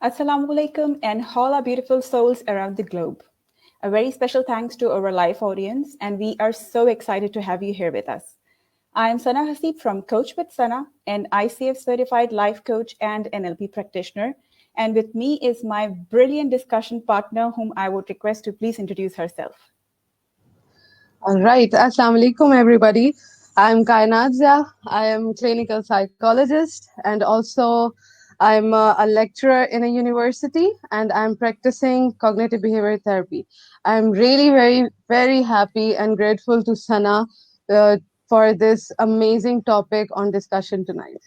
Assalamu alaikum and all our beautiful souls around the globe. A very special thanks to our live audience, and we are so excited to have you here with us. I am Sana Hasib from Coach with Sana, an ICF certified life coach and NLP practitioner. And with me is my brilliant discussion partner, whom I would request to please introduce herself. All right. Assalamu alaikum, everybody. I'm Kainat Zia. I am clinical psychologist and also I'm a lecturer in a university and I'm practicing cognitive behavior therapy. I'm really very happy and grateful to Sana for this amazing topic on discussion tonight.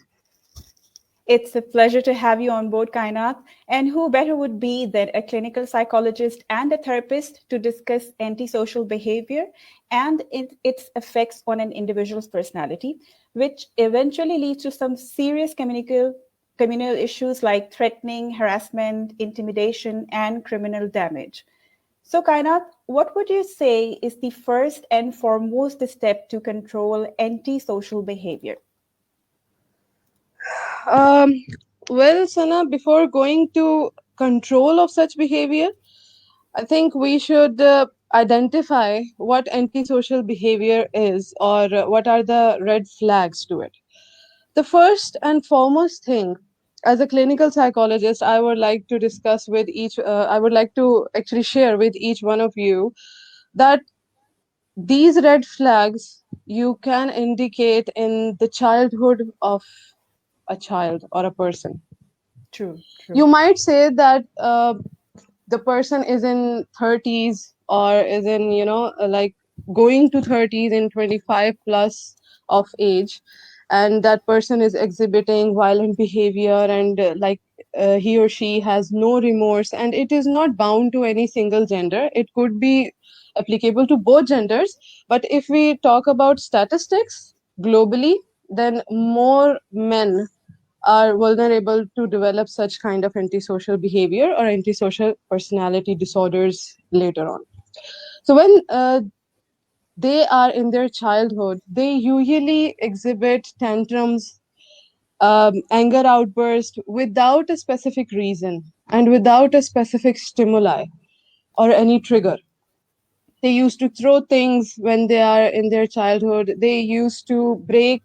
It's a pleasure to have you on board, Kainat. And who better would be than a clinical psychologist and a therapist to discuss antisocial behavior and its effects on an individual's personality, which eventually leads to some serious communal issues like threatening, harassment, intimidation, and criminal damage. So, Kainat, what would you say is the first and foremost step to control antisocial behavior? Um, well, Sana, before going to control of such behavior, I think we should identify what antisocial behavior is or what are the red flags to it. The first and foremost thing, as a clinical psychologist, I would like to discuss with I would like to actually share with each one of you that these red flags you can indicate in the childhood of a child or a person. True, You true. might say that the person is in 30s or is in like going to 30s in 25 plus of age, and that person is exhibiting violent behavior and he or she has no remorse, and it is not bound to any single gender. It could be applicable to both genders, but if we talk about statistics globally, then more men are vulnerable to develop such kind of antisocial behavior or antisocial personality disorders later on. So when they are in their childhood, they usually exhibit tantrums, anger outburst without a specific reason and without a specific stimuli or any trigger. They used to throw things when they are in their childhood. They used to break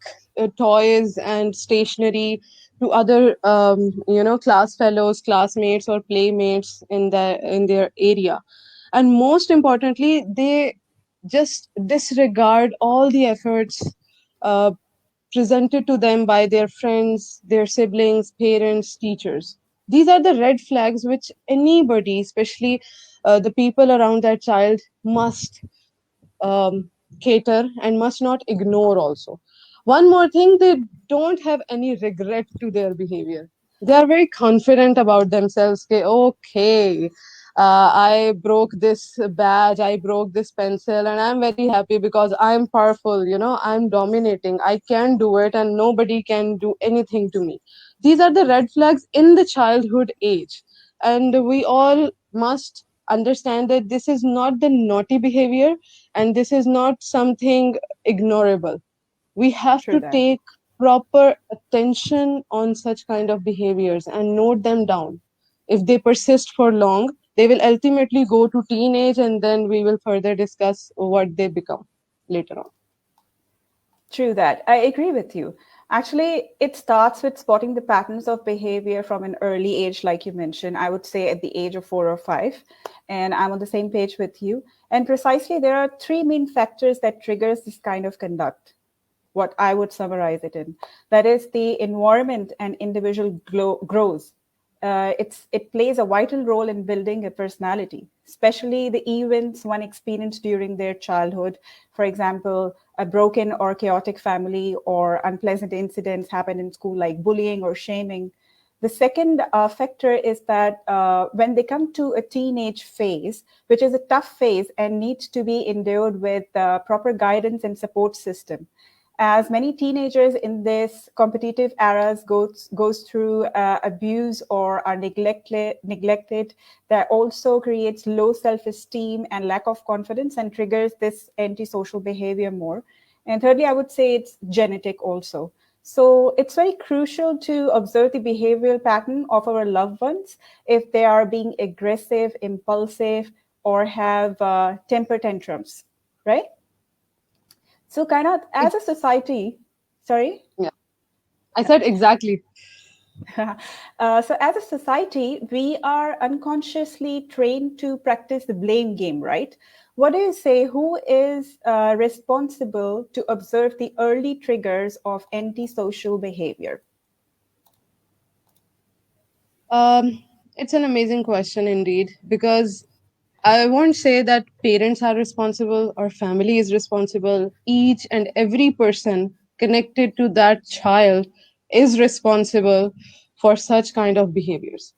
toys and stationery to other class fellows, classmates or playmates in their area. And most importantly, they just disregard all the efforts uh, presented to them by their friends, their siblings, parents, teachers. These are the red flags which anybody, especially the people around that child, must cater and must not ignore also. One more thing, they don't have any regret to their behavior. They are very confident about themselves. Okay, I broke this badge, I broke this pencil, and I'm very happy because I'm powerful, I'm dominating, I can do it, and nobody can do anything to me. These are the red flags in the childhood age. And we all must understand that this is not the naughty behavior and this is not something ignorable. We have True to that. take proper attention on such kind of behaviors and note them down. If they persist for long, they will ultimately go to teenage, and then we will further discuss what they become later on. True that. I agree with you. Actually, it starts with spotting the patterns of behavior from an early age, like you mentioned. I would say at the age of 4 or 5, and I'm on the same page with you. And precisely, there are three main factors that triggers this kind of conduct. What I would summarize it in, that is the environment and individual grows. It plays a vital role in building a personality, especially the events one experienced during their childhood. For example, a broken or chaotic family or unpleasant incidents happen in school, like bullying or shaming. The second factor is that when they come to a teenage phase, which is a tough phase and needs to be endured with proper guidance and support system, as many teenagers in this competitive eras goes through abuse or are neglected, that also creates low self-esteem and lack of confidence and triggers this antisocial behavior more. And thirdly, I would say it's genetic also. So it's very crucial to observe the behavioral pattern of our loved ones if they are being aggressive, impulsive, or have temper tantrums, right? So, kind of as a Ex- society, sorry. yeah, I said exactly. So, as a society, we are unconsciously trained to practice the blame game, right? What do you say? Who is responsible to observe the early triggers of antisocial behavior? Um, it's an amazing question indeed, because I won't say that parents are responsible or family is responsible. Each and every person connected to that child is responsible for such kind of behaviors.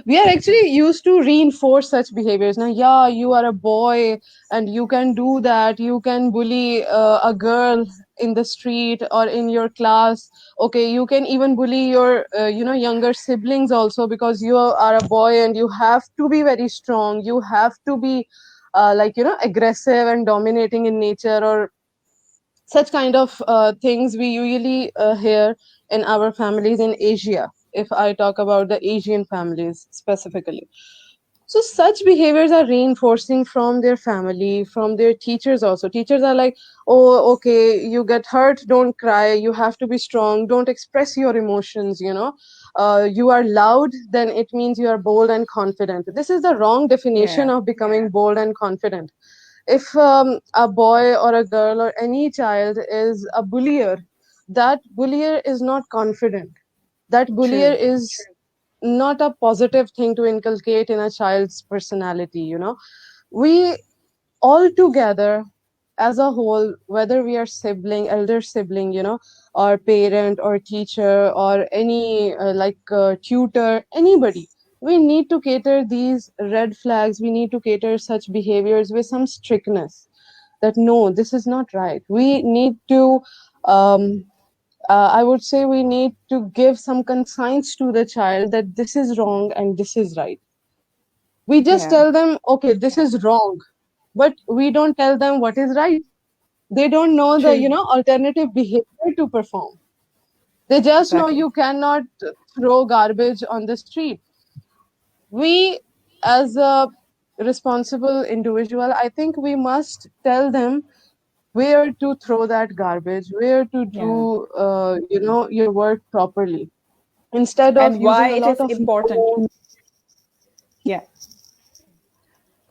We are actually used to reinforce such behaviors. Now, yeah, you are a boy and you can do that. You can bully a girl in the street or in your class. Okay, you can even bully your younger siblings also, because you are a boy and you have to be very strong. You have to be aggressive and dominating in nature, or such kind of things we usually hear in our families in Asia, if I talk about the Asian families specifically. So such behaviors are reinforcing from their family, from their teachers also. Teachers are like, oh, okay, you get hurt, don't cry, you have to be strong, don't express your emotions, you are loud, then it means you are bold and confident. This is the wrong definition Yeah, of becoming bold and confident. If a boy or a girl or any child is a bullier, that bullier is not confident. That bullier true. is not a positive thing to inculcate in a child's personality. We all together as a whole, whether we are sibling, elder sibling, or parent or teacher or any tutor, anybody, we need to cater these red flags. We need to cater such behaviors with some strictness, that no, this is not right. We need to um, I would say we need to give some conscience to the child that this is wrong and this is right. We just Yeah, tell them, okay, this is wrong, but we don't tell them what is right. They don't know the, true. alternative behavior to perform. They just know Exactly. you cannot throw garbage on the street. We, as a responsible individual, I think we must tell them where to throw that garbage, where to Yeah. do, your work properly, instead of And why using a it lot is of important. no. Yeah.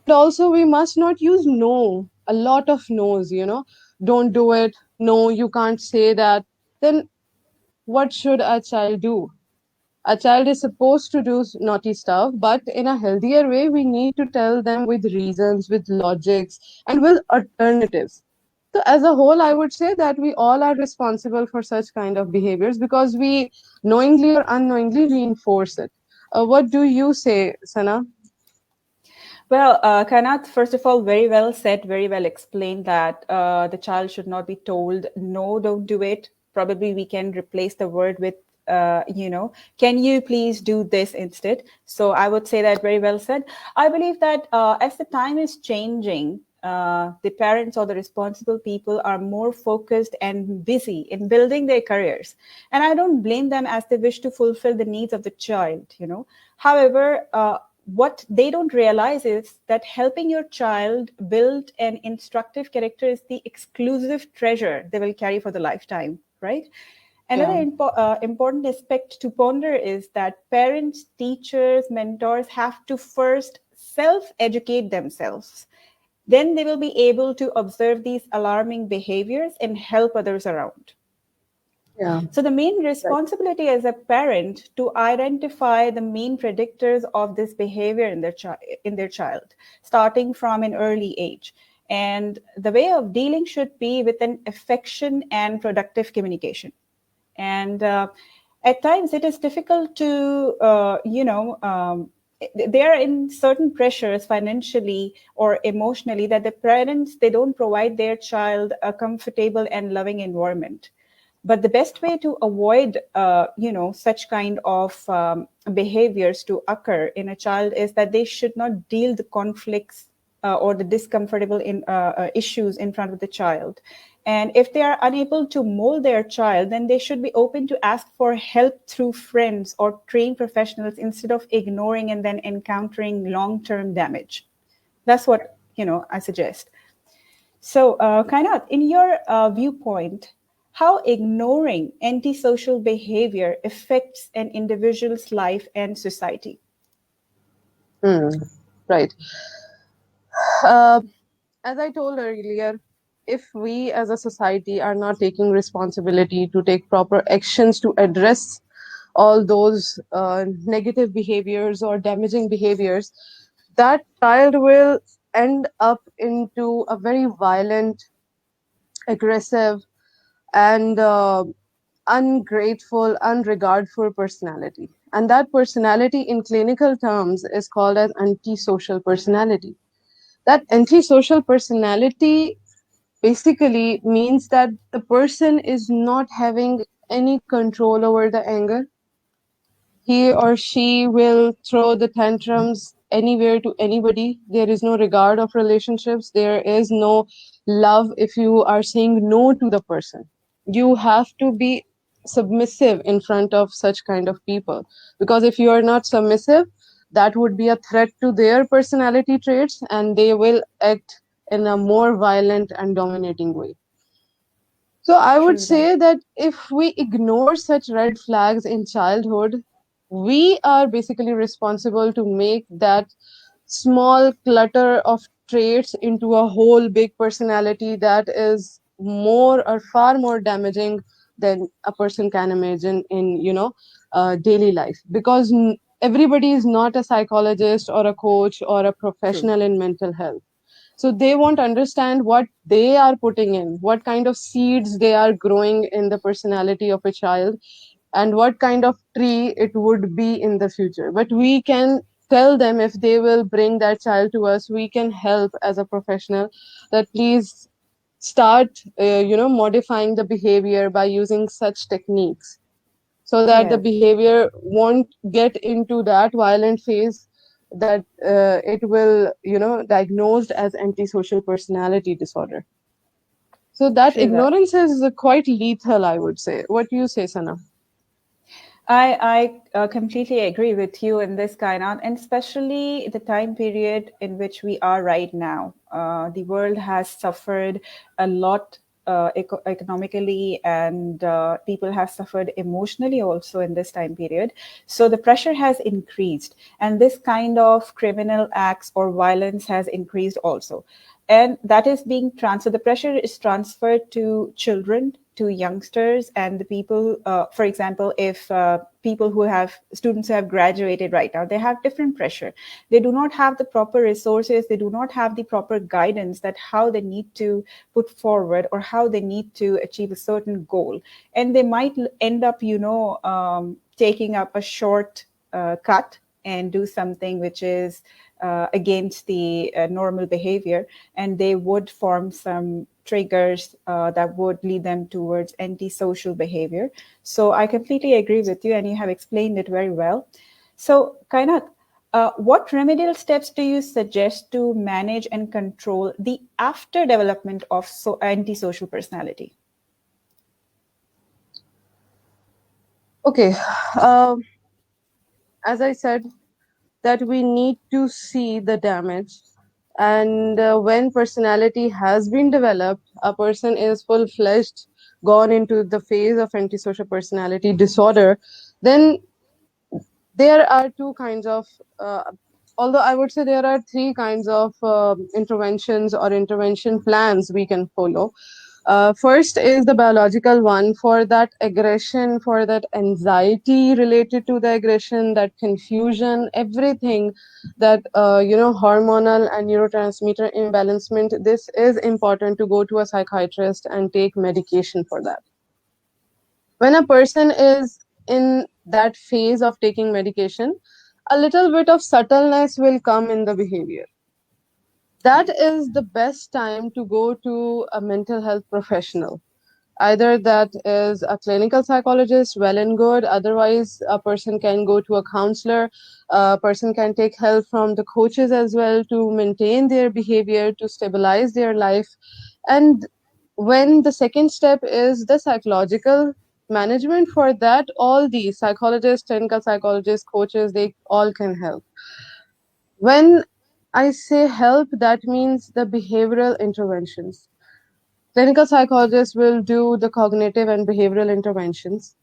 And also we must not use no, a lot of no's, don't do it, no, you can't say that. Then what should a child do? A child is supposed to do naughty stuff, but in a healthier way. We need to tell them with reasons, with logics, and with alternatives. So as a whole, I would say that we all are responsible for such kind of behaviors, because we knowingly or unknowingly reinforce it. What do you say, Sana? Well, Kanat, first of all, very well said, very well explained that the child should not be told, no, don't do it. Probably we can replace the word with, can you please do this instead? So I would say that very well said. I believe that as the time is changing, the parents or the responsible people are more focused and busy in building their careers. And I don't blame them as they wish to fulfill the needs of the child. However, what they don't realize is that helping your child build an instructive character is the exclusive treasure they will carry for the lifetime, right? Another Yeah, important aspect to ponder is that parents, teachers, mentors have to first self educate themselves. Then they will be able to observe these alarming behaviors and help others around. yeah, So the main right. responsibility as a parent to identify the main predictors of this behavior in their child, starting from an early age. And the way of dealing should be with an affection and productive communication. And at times it is difficult to, they are in certain pressures financially or emotionally that the parents they don't provide their child a comfortable and loving environment. But the best way to avoid such kind of behaviors to occur in a child is that they should not deal the conflicts or the discomfortable issues in front of the child. And if they are unable to mold their child, then they should be open to ask for help through friends or trained professionals instead of ignoring and then encountering long-term damage. That's what, I suggest. So, Kainat, in your viewpoint, how ignoring antisocial behavior affects an individual's life and society? Hmm. Right. Uh, as I told earlier, if we as a society are not taking responsibility to take proper actions to address all those negative behaviors or damaging behaviors, that child will end up into a very violent, aggressive, and ungrateful, unregardful personality. And that personality in clinical terms is called as antisocial personality. That antisocial personality basically means that the person is not having any control over the anger. He or she will throw the tantrums anywhere to anybody. There is no regard of relationships. There is no love if you are saying no to the person. You have to be submissive in front of such kind of people. Because if you are not submissive, that would be a threat to their personality traits and they will act in a more violent and dominating way. So I would True that. say that if we ignore such red flags in childhood, we are basically responsible to make that small clutter of traits into a whole big personality that is more or far more damaging than a person can imagine in, daily life. Because everybody is not a psychologist or a coach or a True. professional in mental health, so they won't understand what they are putting in, what kind of seeds they are growing in the personality of a child, and what kind of tree it would be in the future. But we can tell them, if they will bring that child to us, we can help as a professional, that please start modifying the behavior by using such techniques, so that the Yes. behavior won't get into that violent phase, that it will diagnosed as antisocial personality disorder. So that True that. ignorance is quite lethal, I would say. What do you say, Sana? I completely agree with you in this, Kainat, and especially the time period in which we are right now. The world has suffered a lot economically, and people have suffered emotionally also in this time period. So the pressure has increased, and this kind of criminal acts or violence has increased also. And that is being transferred, the pressure is transferred to children, to youngsters, and the people, for example, if people who have students who have graduated right now, they have different pressure. They do not have the proper resources, they do not have the proper guidance that how they need to put forward or how they need to achieve a certain goal. And they might end up, taking up a short cut and do something which is against the normal behavior, and they would form some triggers that would lead them towards antisocial behavior. So I completely agree with you, and you have explained it very well. So, Kainat, what remedial steps do you suggest to manage and control the after development of antisocial personality? Okay. um, as I said, that we need to see the damage, and when personality has been developed, a person is full-fledged gone into the phase of antisocial personality disorder, then there are two kinds of although I would say there are three kinds of interventions or intervention plans we can follow. First is the biological one, for that aggression, for that anxiety related to the aggression, that confusion, everything, that hormonal and neurotransmitter imbalancement. This is important to go to a psychiatrist and take medication for that. When a person is in that phase of taking medication, a little bit of subtleness will come in the behavior. That is the best time to go to a mental health professional. Either that is a clinical psychologist, well and good. Otherwise, a person can go to a counselor. A person can take help from the coaches as well to maintain their behavior, to stabilize their life. And when the second step is the psychological management, for that all these psychologists, clinical psychologists, coaches, they all can help. When I say help, that means the behavioral interventions. Clinical psychologists will do the cognitive and behavioral interventions,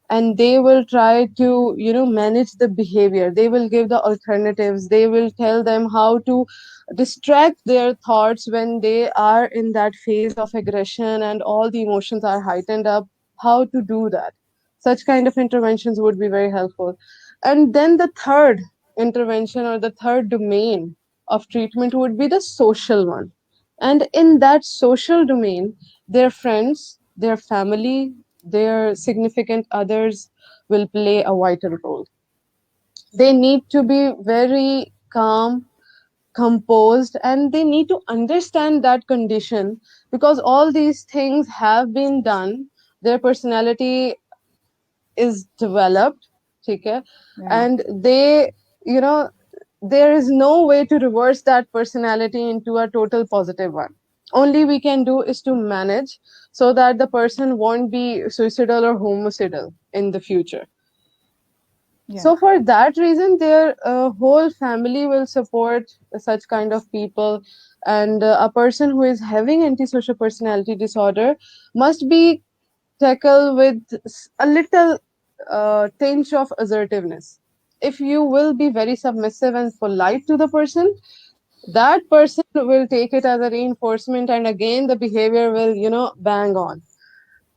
and they will try to, manage the behavior. They will give the alternatives. They will tell them how to distract their thoughts when they are in that phase of aggression and all the emotions are heightened up, how to do that. Such kind of interventions would be very helpful. And then the third intervention or the third domain of treatment would be the social one. And in that social domain, their friends, their family, their significant others will play a vital role. They need to be very calm, composed, and they need to understand that condition, because all these things have been done. Their personality is developed, okay, Yeah. and they, you know, there is no way to reverse that personality into a total positive one. Only we can do is to manage so that the person won't be suicidal or homicidal in the future. Yeah. So for that reason, their whole family will support such kind of people. And a person who is having antisocial personality disorder must be tackled with a little tinge of assertiveness. If you will be very submissive and polite to the person, that person will take it as a reinforcement, and again the behavior will, bang on.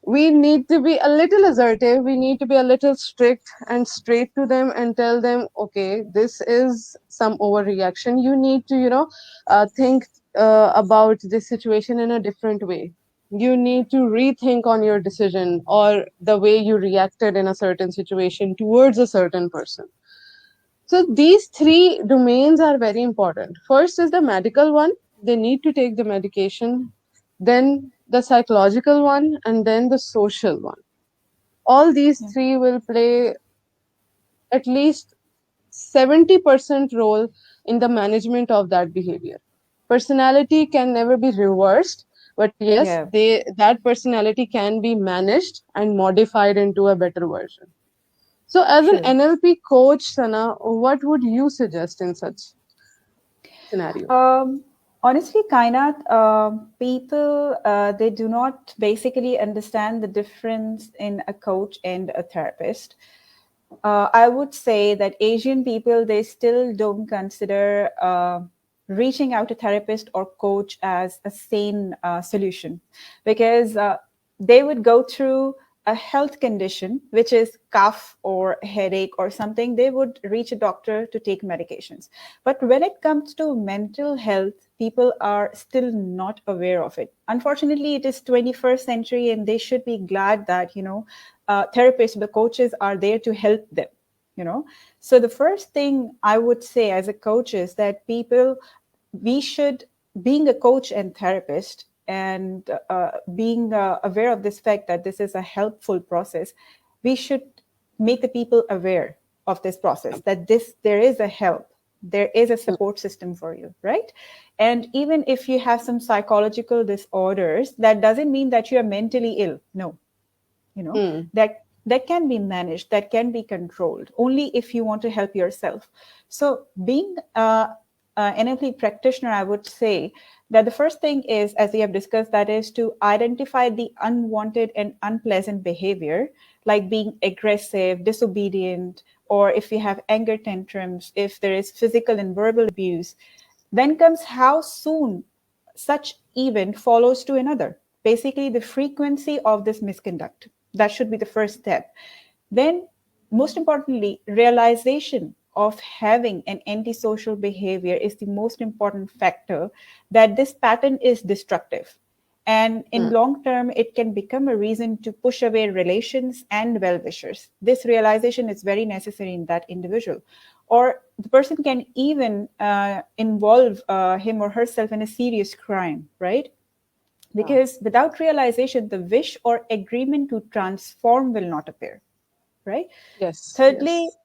We need to be a little assertive, we need to be a little strict and straight to them and tell them, okay, this is some overreaction. You need to, think about this situation in a different way. You need to rethink on your decision or the way you reacted in a certain situation towards a certain person. So these three domains are very important. First is the medical one. They need to take the medication. Then the psychological one, and then the social one. All these Yeah. three will play at least 70% role in the management of that behavior. Personality can never be reversed, but yes, Yeah. that personality can be managed and modified into a better version. So as an True. NLP coach, Sana, what would you suggest in such scenario? Um, Honestly, Kainat, people they do not basically understand the difference in a coach and a therapist. I would say that Asian people they still don't consider reaching out to therapist or coach as a sane solution, because they would go through a health condition which is cough or headache or something, they would reach a doctor to take medications. But when it comes to mental health, people are still not aware of it. Unfortunately, it is 21st century, and they should be glad that therapists, the coaches are there to help them. you know so the first thing I would say as a coach is that people, we should, being a coach and therapist, and being aware of this fact that this is a helpful process, we should make the people aware of this process, that this there is a help, there is a support system for you, right? And even if you have some psychological disorders, that doesn't mean that you are mentally ill. No, Hmm. that can be managed, that can be controlled only if you want to help yourself. So being a NLP practitioner, I would say that the first thing is, as we have discussed, that is to identify the unwanted and unpleasant behavior, like being aggressive, disobedient, or if you have anger tantrums, if there is physical and verbal abuse. Then comes how soon such event follows to another. Basically, the frequency of this misconduct. That should be the first step. Then, most importantly, realization of having an antisocial behavior is the most important factor, that this pattern is destructive. And in Hmm. long term, it can become a reason to push away relations and well wishers. This realization is very necessary in that individual. Or the person can even involve him or herself in a serious crime, right? Yeah. Because without realization, the wish or agreement to transform will not appear, right? Yes. Thirdly, Yes.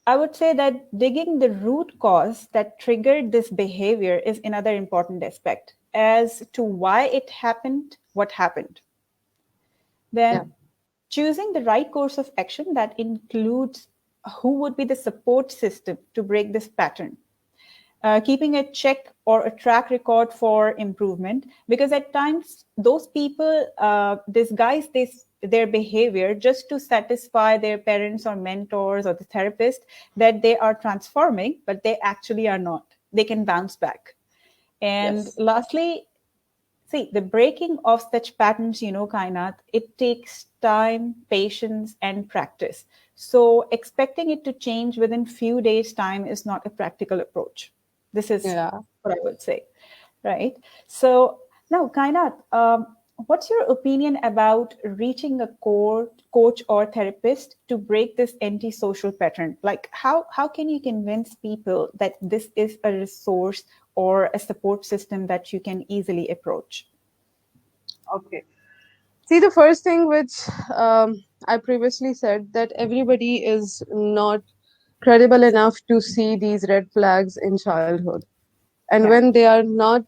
I would say that digging the root cause that triggered this behavior is another important aspect. as to why it happened, what happened. Yeah. Then choosing the right course of action that includes who would be the support system to break this pattern. Keeping a check or a track record for improvement, because at times those people disguise their behavior just to satisfy their parents or mentors or the therapist that they are transforming, but they actually are not. They can bounce back. And Yes. lastly, see, the breaking of such patterns, Kainat, it takes time, patience, and practice. So expecting it to change within few days' time is not a practical approach. This is Yeah. what I would say, right? So now, Kainat, what's your opinion about reaching a coach or therapist to break this antisocial pattern? Like, how can you convince people that this is a resource or a support system that you can easily approach? Okay. See, the first thing which I previously said, that everybody is not credible enough to see these red flags in childhood. And Yeah, when they are not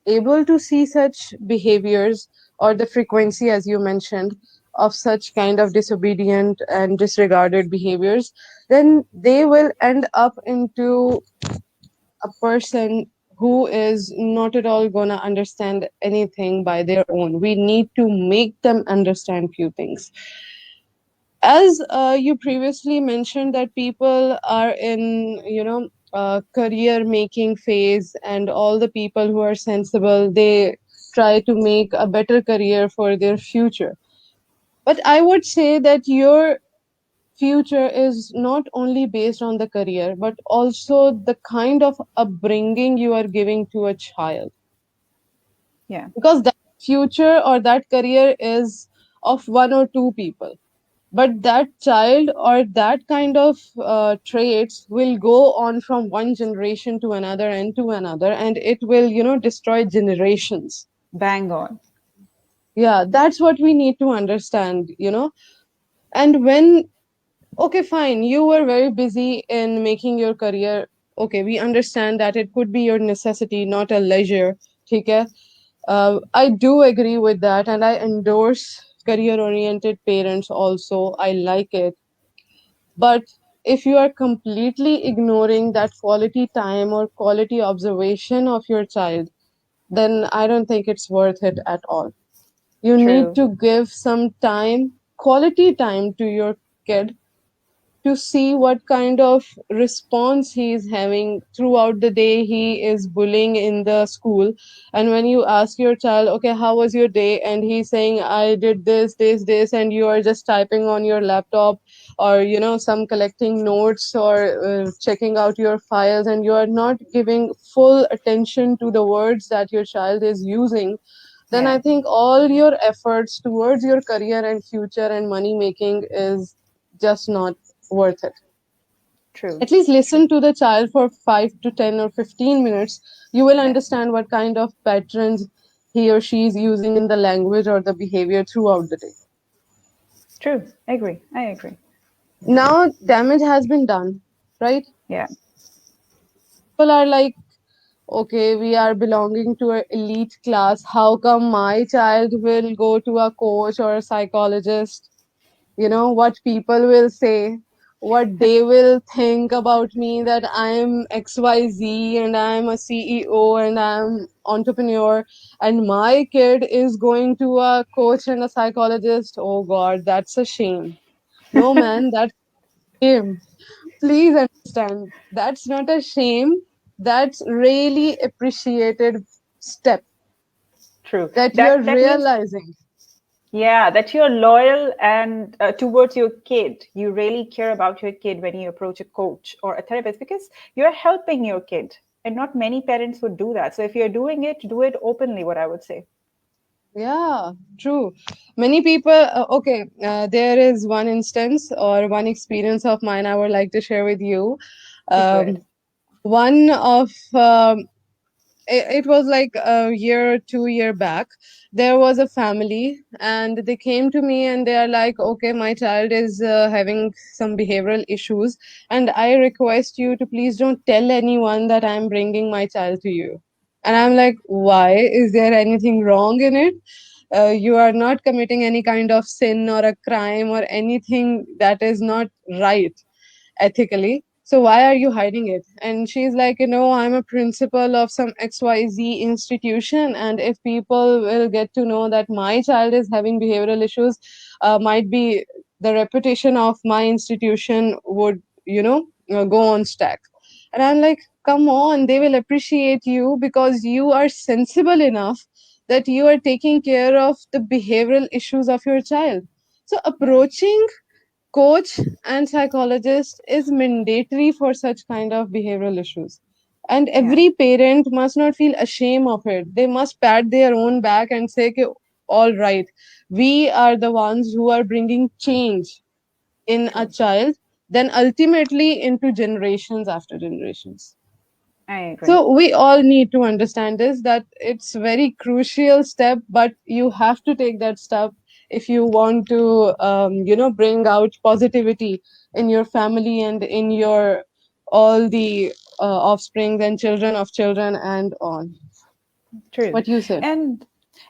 able to see such behaviors, or the frequency, as you mentioned, of such kind of disobedient and disregarded behaviors, then they will end up into a person who is not at all gonna understand anything by their own. We need to make them understand few things. As you previously mentioned, that people are in, career making phase, and all the people who are sensible, they try to make a better career for their future. But I would say that your future is not only based on the career, but also the kind of upbringing you are giving to a child. yeah, Because that future or that career is of one or two people. But that child or that kind of traits will go on from one generation to another and to another, and it will, destroy generations. bang on. Yeah, that's what we need to understand. And when, okay, fine, you were very busy in making your career. Okay, we understand that it could be your necessity, not a leisure. Okay, I do agree with that, and I endorse career oriented parents also. I like it. But if you are completely ignoring that quality time or quality observation of your child, then I don't think it's worth it at all. You need True. to give some time, quality time to your kid, to see what kind of response he is having throughout the day. He is bullying in the school, and when you ask your child, okay, how was your day, and he's saying, I did this, and you are just typing on your laptop, or some collecting notes, or checking out your files, and you are not giving full attention to the words that your child is using, then I Yeah, think all your efforts towards your career and future and money making is just not worth it. true. At least True. listen to the child for 5 to 10 or 15 minutes. You will Yeah, understand what kind of patterns he or she is using in the language or the behavior throughout the day. true. I agree. I agree. Now, damage has been done, right? Yeah, People are like, okay, we are belonging to an elite class. How come my child will go to a coach or a psychologist? What people will say, what they will think about me, that I'm XYZ and I'm a CEO and I'm entrepreneur, and my kid is going to a coach and a psychologist. Oh God, that's a shame. No man, that's a shame. Please understand, that's not a shame. That's really appreciated step true. that you're That means, realizing. yeah, that you're loyal and towards your kid. You really care about your kid when you approach a coach or a therapist because you're helping your kid. And not many parents would do that. So if you're doing it, do it openly, what I would say. Yeah, true. Many people, okay, there is one instance or one experience of mine I would like to share with you. Please go ahead. Um, one of, it was like a year, 2 year back. There was a family, and they came to me and they are like, okay, my child is having some behavioral issues, and I request you to please don't tell anyone that I'm bringing my child to you. And I'm like, why? Is there anything wrong in it? You are not committing any kind of sin or a crime or anything that is not right ethically. So why are you hiding it? And she's like, I'm a principal of some XYZ institution, and if people will get to know that my child is having behavioral issues, might be the reputation of my institution would, go on stack. And I'm like, come on, they will appreciate you because you are sensible enough that you are taking care of the behavioral issues of your child. So Yeah, approaching coach and psychologist is mandatory for such kind of behavioral issues, and yeah, every parent must not feel ashamed of it. They must pat their own back and say, "Okay, all right, we are the ones who are bringing change in a true. child, then ultimately into generations after generations." I agree. So we all need to understand this, that it's very crucial step, but you have to take that step if you want to, bring out positivity in your family and in your all the offsprings and children of children and on. True. What you say? And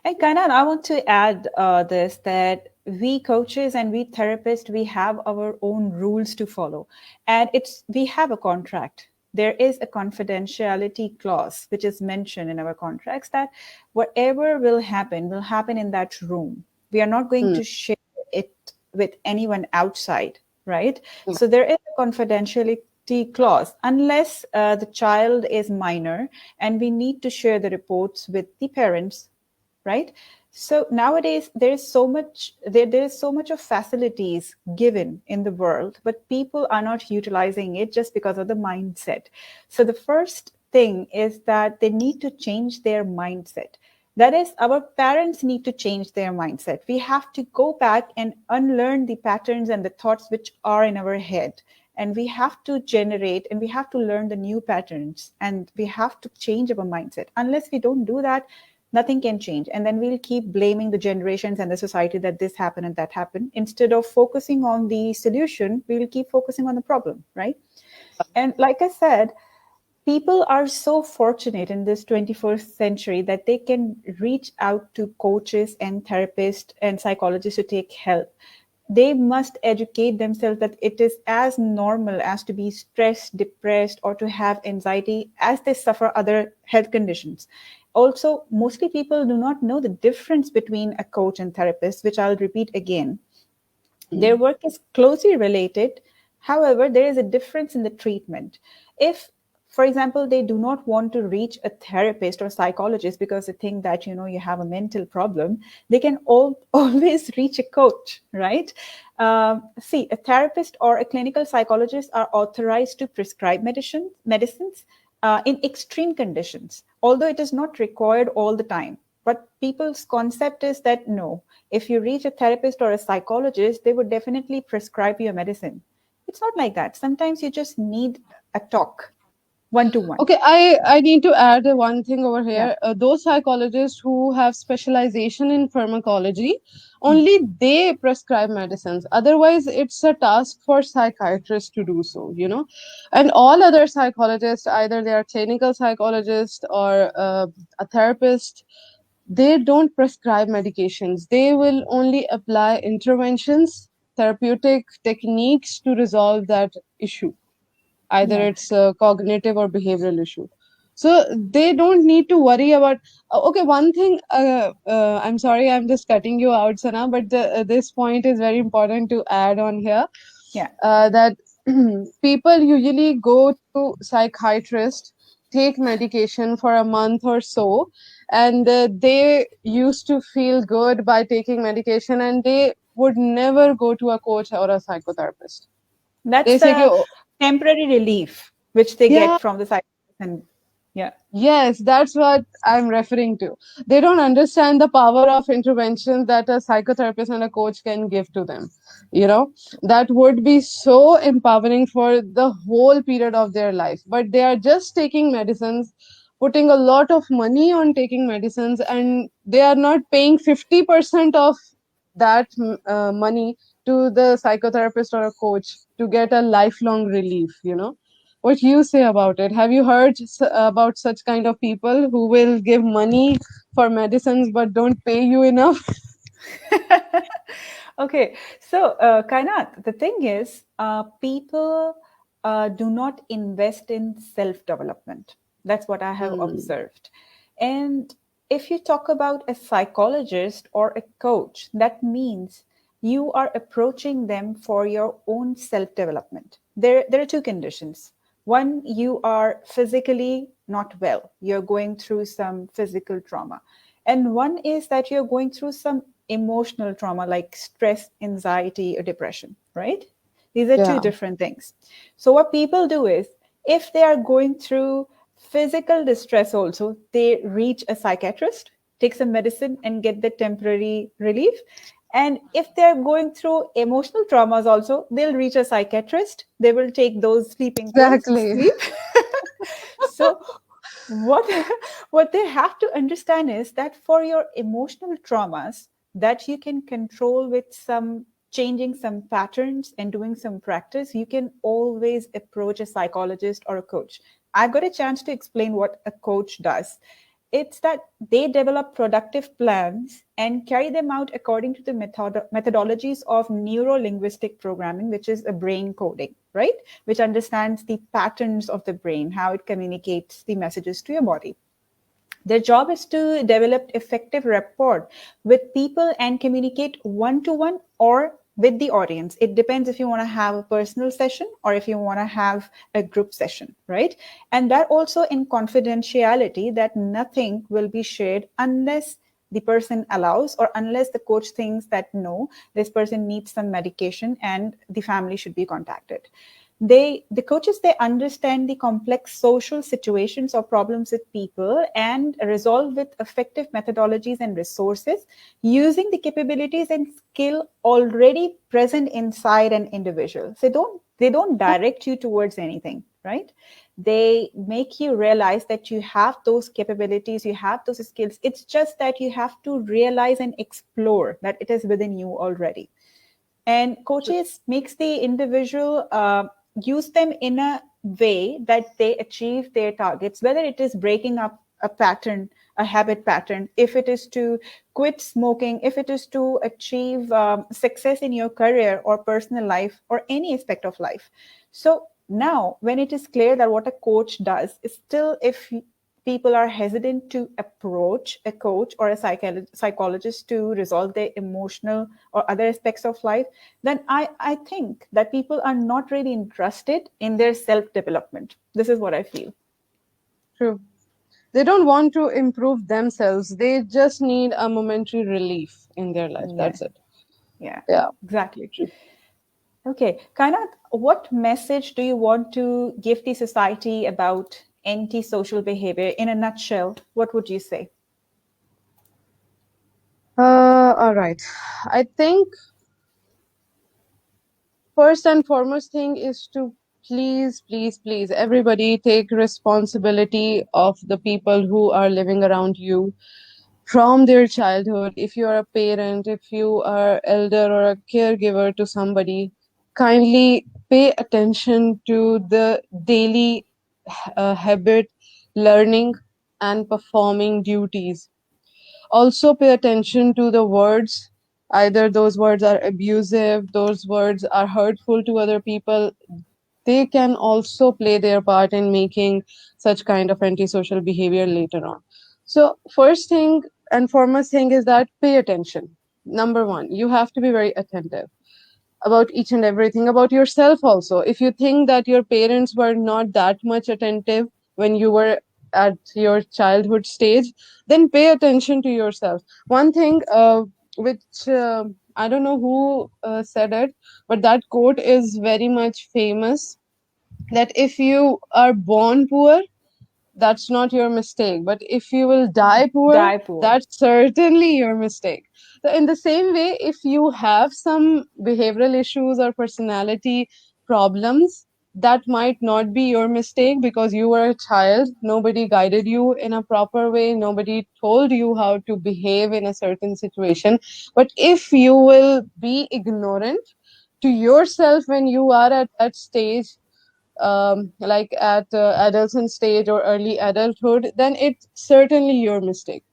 Kainan, I want to add this that we coaches and we therapists, we have our own rules to follow. And we have a contract. There is a confidentiality clause which is mentioned in our contracts that whatever will happen in that room. We are not going Hmm. to share it with anyone outside, right? Yeah. So there is a confidentiality clause unless the child is minor and we need to share the reports with the parents, right? So nowadays there is so much of facilities given in the world, but people are not utilizing it just because of the mindset. So the first thing is that they need to change their mindset. That is, our parents need to change their mindset. We have to go back and unlearn the patterns and the thoughts which are in our head, and we have to generate and we have to learn the new patterns, and we have to change our mindset. Unless we don't do that, nothing can change, and then we'll keep blaming the generations and the society that this happened and that happened. Instead of focusing on the solution, we will keep focusing on the problem, right? And like I said, people are so fortunate in this 21st century that they can reach out to coaches and therapists and psychologists to take help. They must educate themselves that it is as normal as to be stressed, depressed, or to have anxiety as they suffer other health conditions. Also, mostly people do not know the difference between a coach and therapist, which I'll repeat again. Their Hmm. work is closely related. However, there is a difference in the treatment. If, for example, they do not want to reach a therapist or psychologist because they think that you have a mental problem, they can always reach a coach, right? See, a therapist or a clinical psychologist are authorized to prescribe medicines in extreme conditions, although it is not required all the time. But people's concept is that no, if you reach a therapist or a psychologist, they would definitely prescribe you a medicine. It's not like that. Sometimes you just need a talk, one to one. Okay, I need to add one thing over Yeah. here. Those psychologists who have specialization in pharmacology, only they prescribe medicines. Otherwise, it's a task for psychiatrists to do so, And all other psychologists, either they are clinical psychologists or a therapist, they don't prescribe medications. They will only apply interventions, therapeutic techniques to resolve that issue, either Yeah. it's a cognitive or behavioral issue. So they don't need to worry about okay, one thing, I'm sorry, I'm just cutting you out, Sana, but this point is very important to add on here, Yeah. that people usually go to psychiatrist, take medication for a month or so, and they used to feel good by taking medication, and they would never go to a coach or a psychotherapist. That's They say, the "Oh, temporary relief which they yeah." get from the psychologist. And yeah. Yes, that's what I'm referring to. They don't understand the power of interventions that a psychotherapist and a coach can give to them. That would be so empowering for the whole period of their life. But they are just taking medicines, putting a lot of money on taking medicines, and they are not paying 50% of that money to the psychotherapist or a coach to get a lifelong relief. what you say about it. Have you heard about such kind of people who will give money for medicines but don't pay you enough? Okay, so Kainat, the thing is, people do not invest in self development. That's what I have Hmm. observed. And if you talk about a psychologist or a coach, that means you are approaching them for your own self development. There are two conditions. One, you are physically not well, you're going through some physical trauma. And one is that you're going through some emotional trauma like stress, anxiety, or depression, right? These are two Yeah, different things. So, what people do is if they are going through physical distress, also, they reach a psychiatrist, take some medicine, and get the temporary relief. And if they're going through emotional traumas, also, they'll reach a psychiatrist. They will take those sleeping pills, exactly. sleep. So, what what they have to understand is that for your emotional traumas that you can control with some changing some patterns and doing some practice, you can always approach a psychologist or a coach. I got a chance to explain what a coach does. It's that they develop productive plans and carry them out according to the methodologies of neuro linguistic programming, which is a brain coding, right? Which understands the patterns of the brain, how it communicates the messages to your body. Their job is to develop effective rapport with people and communicate one to one or with the audience. It depends if you want to have a personal session or if you want to have a group session, right? And that also in confidentiality, that nothing will be shared unless the person allows or unless the coach thinks that no, this person needs some medication and the family should be contacted. The coaches, they understand the complex social situations or problems with people and resolve with effective methodologies and resources using the capabilities and skill already present inside an individual. So they don't direct you towards anything, right? They make you realize that you have those capabilities, you have those skills. It's just that you have to realize and explore that it is within you already. And coaches makes the individual use them in a way that they achieve their targets, whether it is breaking up a pattern, a habit pattern, if it is to quit smoking, if it is to achieve success in your career or personal life or any aspect of life. So now when it is clear that what a coach does is, still if people are hesitant to approach a coach or a psychologist to resolve their emotional or other aspects of life, then I think that people are not really interested in their self development. This is what I feel. True. They don't want to improve themselves. They just need a momentary relief in their life. Yeah, That's it. yeah, Yeah. exactly. True. Okay, Kainat, what message do you want to give the society about antisocial behavior in a nutshell? What would you say? All right. I think first and foremost thing is to please, please, please, everybody take responsibility of the people who are living around you from their childhood. If you are a parent, if you are elder or a caregiver to somebody, kindly pay attention to the daily habit, learning and performing duties. Also pay attention to the words. Either those words are abusive, those words are hurtful to other people, they can also play their part in making such kind of antisocial behavior later on. So first thing and foremost thing is that pay attention. Number one, you have to be very attentive about each and everything about yourself also. If you think that your parents were not that much attentive when you were at your childhood stage, then pay attention to yourself. One thing which I don't know who said it, but that quote is very much famous, that if you are born poor, that's not your mistake. But if you will die poor, Die poor. that's certainly your mistake. So, in the same way, if you have some behavioral issues or personality problems, that might not be your mistake because you were a child. Nobody guided you in a proper way. Nobody told you how to behave in a certain situation. But if you will be ignorant to yourself when you are at that stage, like at adolescent stage or early adulthood, then it's certainly your mistake.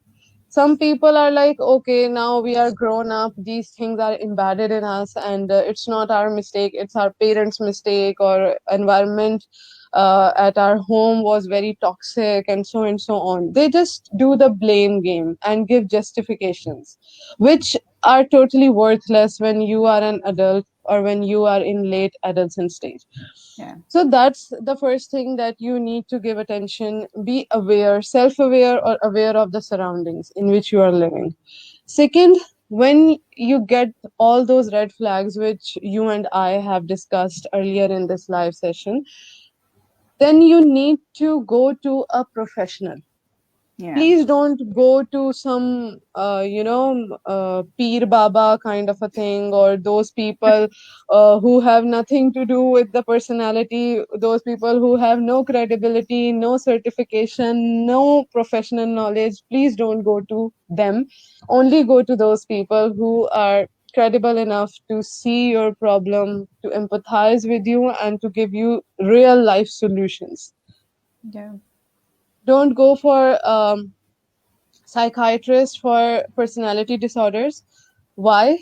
Some people are like, okay, now we are grown up, these things are embedded in us, and it's not our mistake, it's our parents mistake, or environment at our home was very toxic, and so on. They just do the blame game and give justifications, which are totally worthless when you are an adult or when you are in late adolescent stage. Yeah. So that's the first thing, that you need to give attention, be aware, self aware, or aware of the surroundings in which you are living. Second, when you get all those red flags, which you and I have discussed earlier in this live session, then you need to go to a professional. Yeah. Please don't go to some peer baba kind of a thing, or those people who have nothing to do with the personality, those people who have no credibility, no certification, no professional knowledge. Please don't go to them. Only go to those people who are credible enough to see your problem, to empathize with you, and to give you real life solutions. Yeah. Don't go for psychiatrist for personality disorders. Why?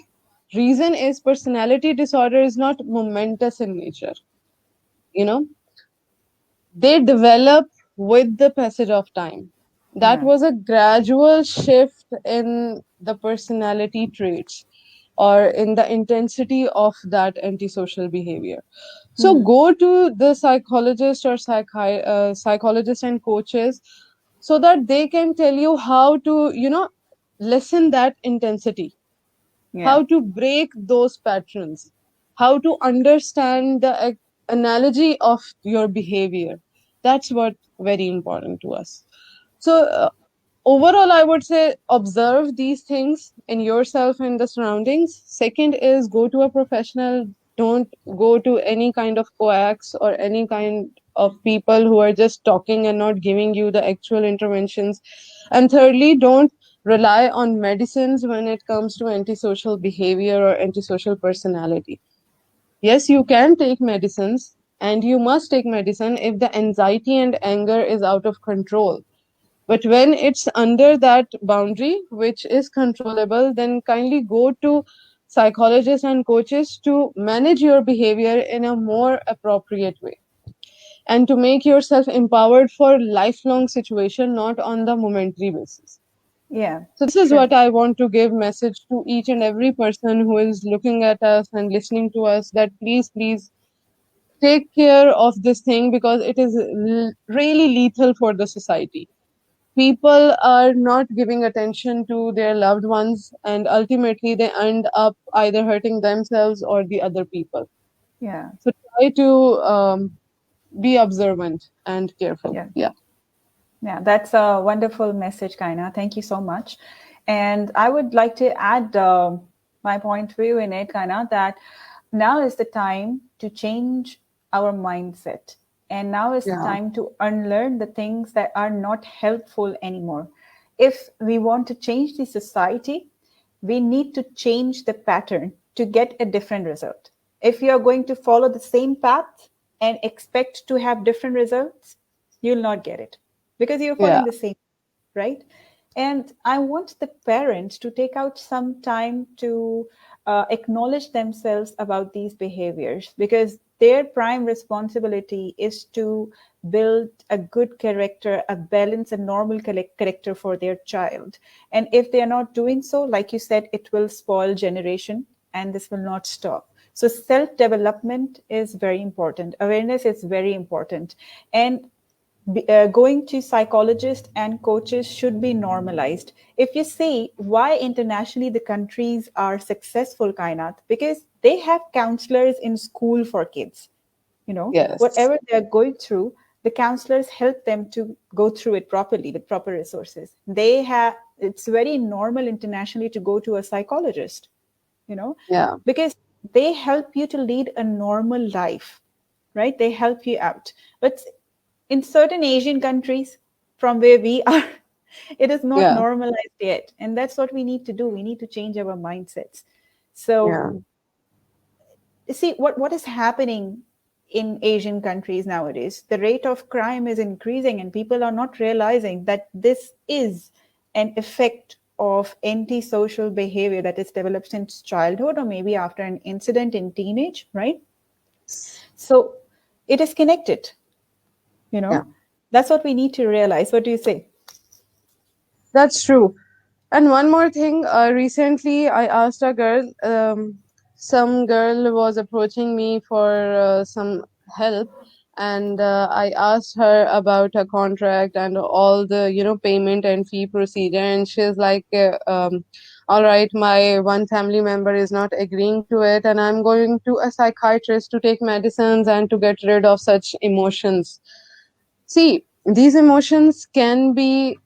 Reason is, personality disorder is not momentous in nature. You know, they develop with the passage of time. That Yeah. was a gradual shift in the personality traits or in the intensity of that antisocial behavior. So Hmm. go to the psychologist or psychologist and coaches, so that they can tell you how to, lessen that intensity, Yeah. how to break those patterns, how to understand the analogy of your behavior. That's what very important to us. So overall, I would say observe these things in yourself and the surroundings. Second is, go to a professional. Don't go to any kind of coax or any kind of people who are just talking and not giving you the actual interventions. And thirdly, don't rely on medicines when it comes to antisocial behavior or antisocial personality. Yes, you can take medicines, and you must take medicine if the anxiety and anger is out of control. But when it's under that boundary, which is controllable, then kindly go to psychologists and coaches to manage your behavior in a more appropriate way, and to make yourself empowered for lifelong situation, not on the momentary basis. Yeah. So this is True. what I want to give message to each and every person who is looking at us and listening to us, that please, please take care of this thing, because it is really lethal for the society. People are not giving attention to their loved ones, and ultimately they end up either hurting themselves or the other people. Yeah. So try to be observant and careful. Yeah. Yeah. Yeah, that's a wonderful message, Kaina. Thank you so much. And I would like to add my point of view in it, Kaina, that now is the time to change our mindset. And now is the Yeah. time to unlearn the things that are not helpful anymore. If we want to change the society, we need to change the pattern to get a different result. If you are going to follow the same path and expect to have different results, you'll not get it because you're Yeah. following the same, right? And I want the parents to take out some time to acknowledge themselves about these behaviors, because their prime responsibility is to build a good character, a balanced and normal character for their child. And if they are not doing so, like you said, it will spoil generation and this will not stop. So self development is very important, awareness is very important, and going to psychologists and coaches should be normalized. If you see why internationally the countries are successful, Kainat, because they have counselors in school for kids. You know, Yes. whatever they're going through, the counselors help them to go through it properly with proper resources. They have, it's very normal internationally to go to a psychologist, you know, Yeah. because they help you to lead a normal life, right? They help you out. But in certain Asian countries from where we are, it is not Yeah. normalized yet. And that's what we need to do. We need to change our mindsets. So Yeah. you see what is happening. in Asian countries nowadays. The rate of crime is increasing, and people are not realizing that this is an effect of antisocial behavior that is developed since childhood or maybe after an incident in teenage, right? So it is connected, you Yeah, know. That's what we need to realize. What do you say? that's true. And one more thing, recently I asked a girl, some girl was approaching me for some help, and I asked her about a contract and all the, payment and fee procedure, and she's like, all right, my one family member is not agreeing to it, and I'm going to a psychiatrist to take medicines and to get rid of such emotions. See, these emotions can be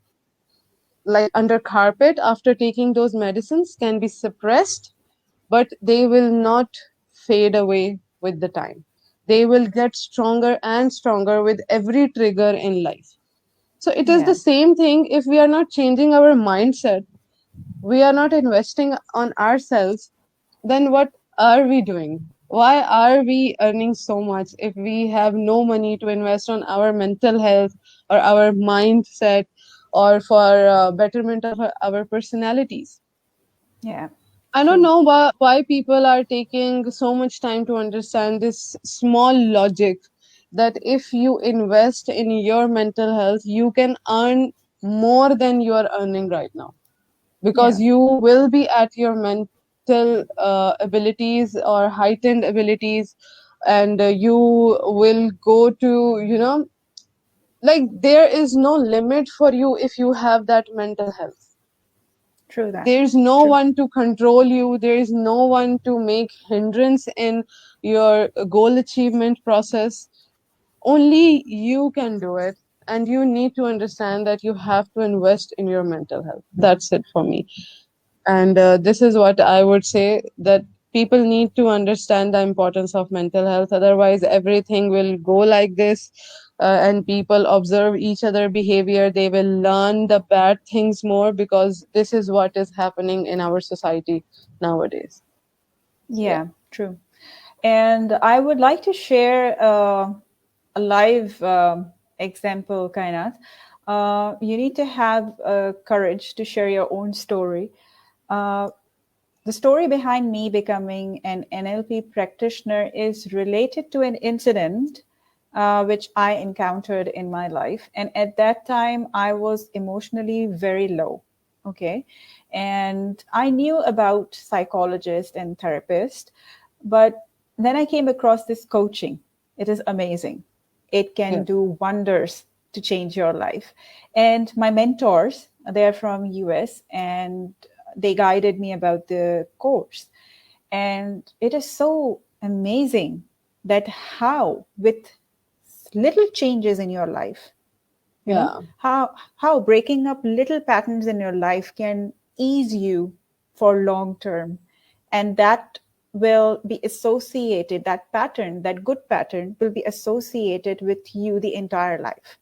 like under carpet after taking those medicines, can be suppressed, but they will not fade away with the time. They will get stronger and stronger with every trigger in life. So it is the Yeah, same thing. If we are not changing our mindset, we are not investing on ourselves, then what are we doing? Why are we earning so much if we have no money to invest on our mental health or our mindset or for betterment of our personalities? yeah, I don't true. know why people are taking so much time to understand this small logic that if you invest in your mental health, you can earn more than you are earning right now, because Yeah, you will be at your mental abilities or heightened abilities, and you will go to, like there is no limit for you if you have that mental health. true that. There's no True. one to control you, there is no one to make hindrance in your goal achievement process. Only you can do it, and you need to understand that you have to invest in your mental health. That's it for me. And this is what I would say, that people need to understand the importance of mental health. Otherwise, everything will go like this, and people observe each other behavior. They will learn the bad things more, because this is what is happening in our society nowadays. So, yeah. Yeah, true. And I would like to share a live example, Kainat. You need to have courage to share your own story. Uh, the story behind me becoming an NLP practitioner is related to an incident which I encountered in my life. And at that time, I was emotionally very low. Okay. And I knew about psychologists and therapists, but then I came across this coaching. It is amazing. It can Yeah. do wonders to change your life. And my mentors, they're from US, and they guided me about the course. And it is so amazing that how with little changes in your life, Yeah. how breaking up little patterns in your life can ease you for long term, and that will be associated, that pattern, that good pattern will be associated with you the entire life.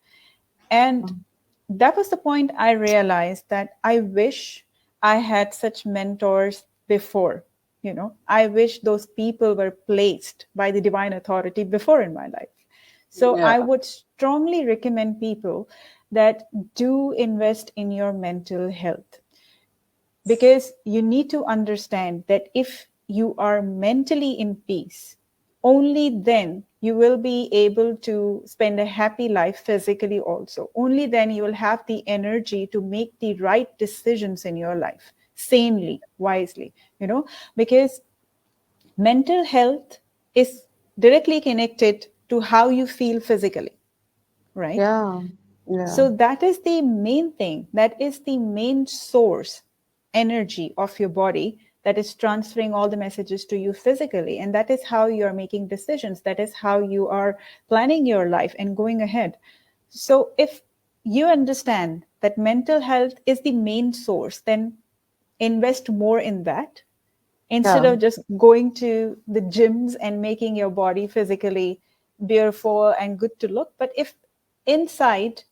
And that was the point I realized that I wish I had such mentors before. I wish those people were placed by the divine authority before in my life. So I Yeah. would strongly recommend people that do invest in your mental health, because you need to understand that if you are mentally in peace, only then you will be able to spend a happy life physically also. Only then you will have the energy to make the right decisions in your life sanely, wisely, because mental health is directly connected to how you feel physically, right? Yeah. Yeah. So that is the main thing. That is the main source energy of your body that is transferring all the messages to you physically. And that is how you are making decisions. That is how you are planning your life and going ahead. So if you understand that mental health is the main source, then invest more in that instead Yeah. of just going to the gyms and making your body physically beautiful and good to look. But if inside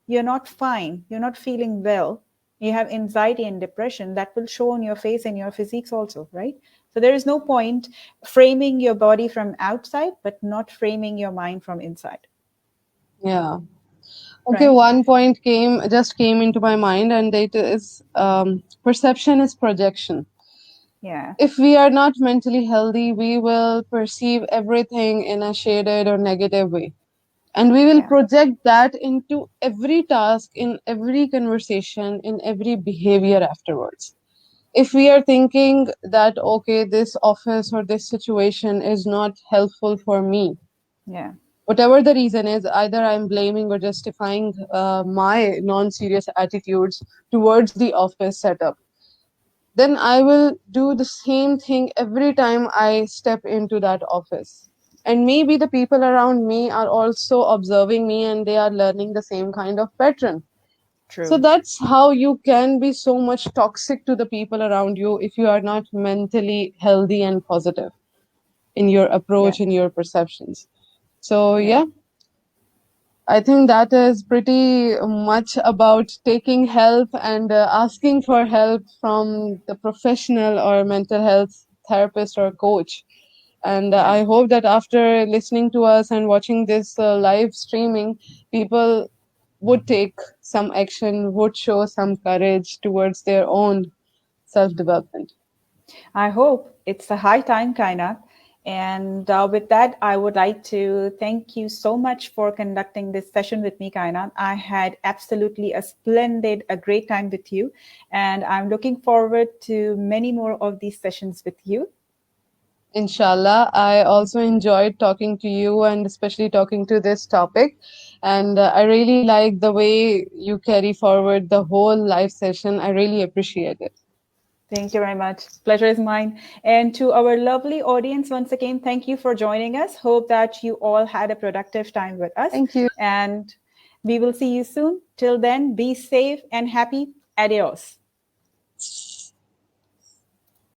you're not fine, you're not feeling well, you have anxiety and depression, that will show on your face and your physiques also, right? So there is no point framing your body from outside, but not framing your mind from inside, Yeah. Okay, right? one point came into my mind, and it is perception is projection. Yeah, If we are not mentally healthy, we will perceive everything in a shaded or negative way. And we will yeah, project that into every task, in every conversation, in every behavior afterwards. If we are thinking that, okay, this office or this situation is not helpful for me, yeah, whatever the reason is, either I'm blaming or justifying my non serious attitudes towards the office setup, then I will do the same thing every time I step into that office. And maybe the people around me are also observing me and they are learning the same kind of pattern. So true. that's how you can be so much toxic to the people around you if you are not mentally healthy and positive in your Yeah, approach, in your perceptions. So, yeah, yeah, I think that is pretty much about taking help and asking for help from the professional or mental health therapist or coach. And yeah. I hope that after listening to us and watching this live streaming, people would take some action, would show some courage towards their own self development. I hope it's a high time, Kainat. And with that, I would like to thank you so much for conducting this session with me, Kainat. I had absolutely a great time with you. And I'm looking forward to many more of these sessions with you. Inshallah, I also enjoyed talking to you and especially talking to this topic. And I really like the way you carry forward the whole live session. I really appreciate it. Thank you very much. Pleasure is mine. And to our lovely audience, once again, thank you for joining us. Hope that you all had a productive time with us. Thank you. And we will see you soon. Till then, be safe and happy. Adios.